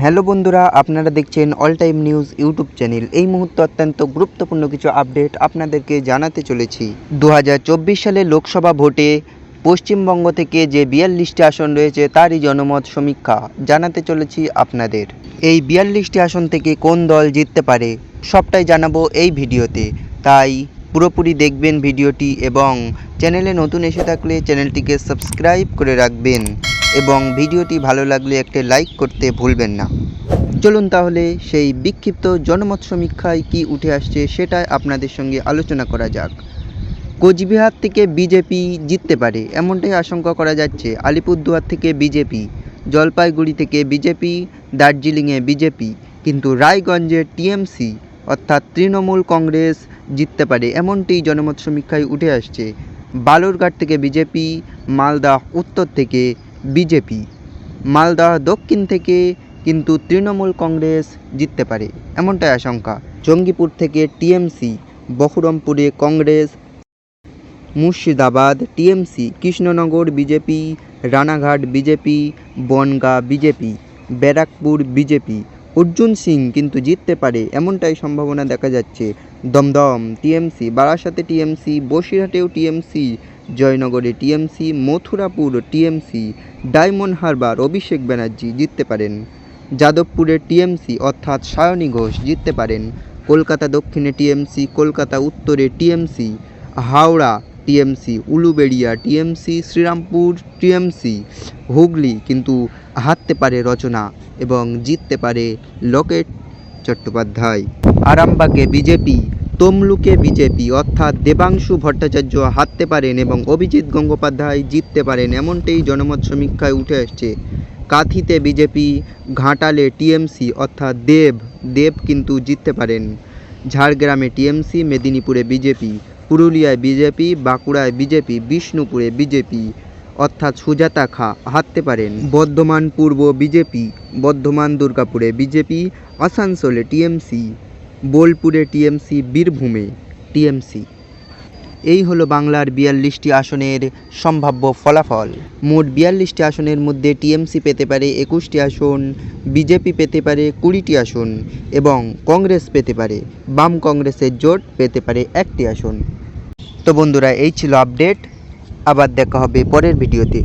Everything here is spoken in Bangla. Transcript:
হ্যালো বন্ধুরা, আপনারা দেখছেন all time news YouTube channel. এই মুহূর্তে অত্যন্ত গুরুত্বপূর্ণ কিছু আপডেট আপনাদেরকে জানাতে চলেছি। 2024 সালে লোকসভা ভোটে পশ্চিমবঙ্গ থেকে যে 42টি আসন রয়েছে তারই জনমত সমীক্ষা জানাতে চলেছি আপনাদের। এই 42টি আসন থেকে কোন দল জিততে পারে সবটাই জানাবো এই ভিডিওতে, তাই পুরোপুরি দেখবেন ভিডিওটি এবং চ্যানেলে নতুন এসে থাকলে চ্যানেলটিকে সাবস্ক্রাইব করে রাখবেন এবং ভিডিওটি ভালো লাগলে একটা লাইক করতে ভুলবেন না। চলুন তাহলে সেই বিক্ষিপ্ত জনমত সমীক্ষায় কি উঠে আসছে সেটাই আপনাদের সঙ্গে আলোচনা করা যাক। কোচবিহার থেকে বিজেপি জিততে পারে এমনটাই আশঙ্কা করা যাচ্ছে। আলিপুরদুয়ার থেকে বিজেপি, জলপাইগুড়ি থেকে বিজেপি, দার্জিলিংয়ে বিজেপি, কিন্তু রায়গঞ্জে টিএমসি অর্থাৎ তৃণমূল কংগ্রেস জিততে পারে এমনটি জনমত সমীক্ষায় উঠে আসছে। বালুরঘাট থেকে বিজেপি, মালদহ উত্তর থেকে বিজেপি, মালদহ দক্ষিণ থেকে কিন্তু তৃণমূল কংগ্রেস জিততে পারে এমনটাই আশঙ্কা। জঙ্গিপুর থেকে টিএমসি, বহরমপুরে Congress, Murshidabad TMC, Krishnanagar BJP, Ranaghat BJP, Bangaon BJP, Barrackpore BJP. Arjun Singh কিন্তু জিততে পারে এমনটাই সম্ভাবনা দেখা যাচ্ছে। দমদম টিএমসি, বারাসাতে টিএমসি, বসিরহাটেও টিএমসি, জয়নগরে টিএমসি, মথুরাপুর টিএমসি, ডায়মন্ড হারবার অভিষেক ব্যানার্জি জিততে পারেন। যাদবপুরে টিএমসি অর্থাৎ সায়নী ঘোষ জিততে পারেন। কলকাতা দক্ষিণে টিএমসি, কলকাতা উত্তরে TMC, Howrah TMC, Uluberia TMC, Srirampur TMC, Hooghly কিন্তু হারতে পারে রচনা এবং জিততে পারে লকেট চট্টোপাধ্যায়। আরামবাগে বিজেপি, তমলুকে বিজেপি অর্থাৎ দেবাংশু ভট্টাচার্য হারতে পারেন এবং অভিজিৎ গঙ্গোপাধ্যায় জিততে পারেন এমনটাই জনমত সমীক্ষায় উঠে আসছে। কাঁথিতে বিজেপি, ঘাটালে টিএমসি অর্থাৎ দেব কিন্তু জিততে পারেন। ঝাড়গ্রামে টিএমসি, মেদিনীপুরে বিজেপি, পুরুলিয়ায় বিজেপি, বাঁকুড়ায় বিজেপি, বিষ্ণুপুরে বিজেপি অর্থাৎ সুজাতা খা হারতে পারেন। বর্ধমান পূর্ব বিজেপি, বর্ধমান দুর্গাপুরে বিজেপি, আসানসোলে টিএমসি, বোলপুরে টিএমসি, বীরভূমে টিএমসি। এই হলো বাংলার 42টি আসনের সম্ভাব্য ফলাফল। মোট 42টি আসনের মধ্যে টিএমসি পেতে পারে 21টি আসন, বিজেপি পেতে পারে 20টি আসন এবং কংগ্রেস পেতে পারে, বাম কংগ্রেসের জোট পেতে পারে 1টি আসন। তো বন্ধুরা, এই ছিল আপডেট। আবার দেখা হবে পরের ভিডিওতে।